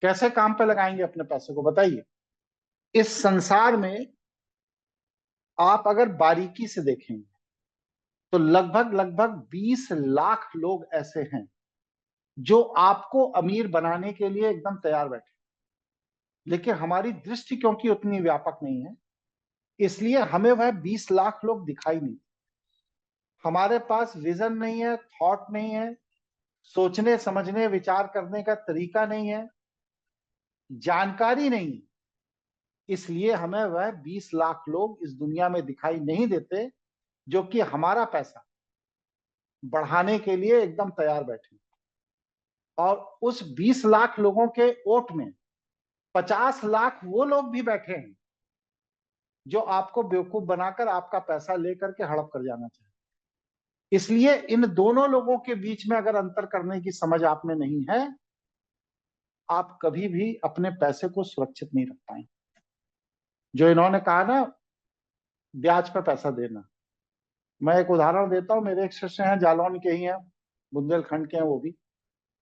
कैसे काम पे लगाएंगे अपने पैसे को, बताइए। इस संसार में आप अगर बारीकी से देखेंगे तो लगभग लगभग 20 लाख लोग ऐसे हैं जो आपको अमीर बनाने के लिए एकदम तैयार बैठे, लेकिन हमारी दृष्टि क्योंकि उतनी व्यापक नहीं है, इसलिए हमें वह 20 लाख लोग दिखाई नहीं। हमारे पास विजन नहीं है, थॉट नहीं है, सोचने समझने विचार करने का तरीका नहीं है, जानकारी नहीं है, इसलिए हमें वह 20 लाख लोग इस दुनिया में दिखाई नहीं देते जो कि हमारा पैसा बढ़ाने के लिए एकदम तैयार बैठे। और उस 20 लाख लोगों के वोट में 50 लाख वो लोग भी बैठे हैं जो आपको बेवकूफ बनाकर आपका पैसा लेकर के हड़प कर जाना चाहते। इसलिए इन दोनों लोगों के बीच में अगर अंतर करने की समझ आप में नहीं है, आप कभी भी अपने पैसे को सुरक्षित नहीं रख पाएंगे। जो इन्होंने कहा ना, ब्याज पर पैसा देना, मैं एक उदाहरण देता हूं। मेरे एक शिष्य हैं, जालौन के ही हैं, बुंदेलखंड के हैं वो भी।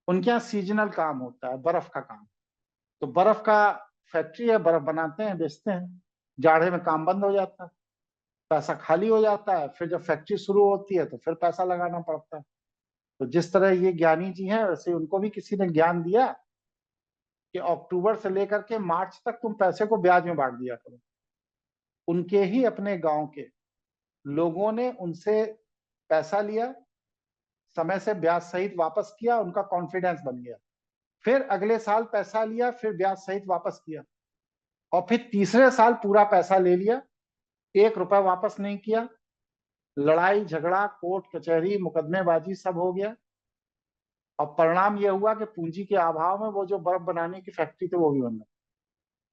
उनके यहाँ सीजनल काम होता है, बर्फ का काम। तो बर्फ का फैक्ट्री है, बर्फ बनाते हैं, बेचते हैं। जाड़े में काम बंद हो जाता है, पैसा खाली हो जाता है। फिर जब फैक्ट्री शुरू होती है तो फिर पैसा लगाना पड़ता है। तो जिस तरह ये ज्ञानी जी हैं, वैसे उनको भी किसी ने ज्ञान दिया कि अक्टूबर से लेकर के मार्च तक तुम पैसे को ब्याज में बांट दिया करो। उनके ही अपने गांव के लोगों ने उनसे पैसा लिया, समय से ब्याज सहित वापस किया, उनका कॉन्फिडेंस बन गया। फिर अगले साल पैसा लिया, फिर ब्याज सहित वापस किया, और फिर तीसरे साल पूरा पैसा ले लिया, 1 रुपया वापस नहीं किया। लड़ाई झगड़ा, कोर्ट कचहरी, मुकदमेबाजी सब हो गया। और परिणाम यह हुआ कि पूंजी के अभाव में वो जो बर्फ बनाने की फैक्ट्री थी वो भी बंद।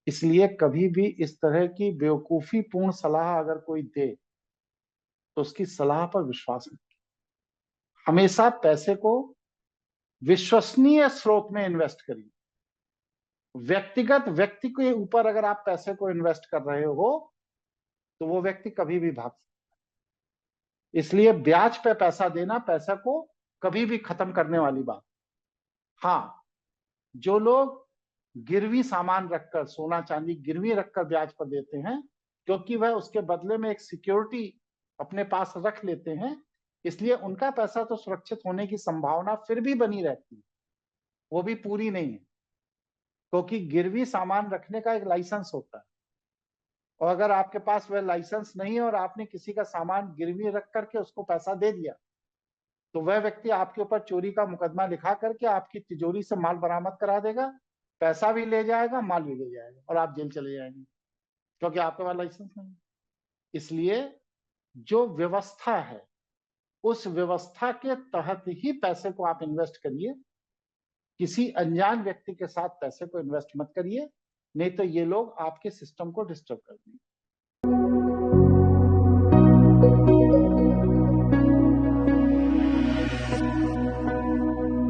इसलिए कभी भी इस तरह की बेवकूफी पूर्ण सलाह अगर कोई दे तो उसकी सलाह पर विश्वास नहीं। हमेशा पैसे को विश्वसनीय स्रोत में इन्वेस्ट करिए। व्यक्तिगत व्यक्ति के ऊपर अगर आप पैसे को इन्वेस्ट कर रहे हो तो वो व्यक्ति कभी भी भाग सकता है। इसलिए ब्याज पे पैसा देना पैसा को कभी भी खत्म करने वाली बात। हाँ, जो लोग गिरवी सामान रखकर, सोना चांदी गिरवी रखकर ब्याज पर देते हैं, क्योंकि वह उसके बदले में एक सिक्योरिटी अपने पास रख लेते हैं, इसलिए उनका पैसा तो सुरक्षित होने की संभावना फिर भी बनी रहती है, वो भी पूरी नहीं है। क्योंकि गिरवी सामान रखने का एक लाइसेंस होता है, और अगर आपके पास वह लाइसेंस नहीं है और आपने किसी का सामान गिरवी रख करके उसको पैसा दे दिया, तो वह व्यक्ति आपके ऊपर चोरी का मुकदमा लिखा करके आपकी तिजोरी से माल बरामद करा देगा, पैसा भी ले जाएगा, माल भी ले जाएगा, और आप जेल चले जाएंगे, क्योंकि आपके पास लाइसेंस नहीं है। इसलिए जो व्यवस्था है उस व्यवस्था के तहत ही पैसे को आप इन्वेस्ट करिए। किसी अनजान व्यक्ति के साथ पैसे को इन्वेस्ट मत करिए, नहीं तो ये लोग आपके सिस्टम को डिस्टर्ब कर देंगे।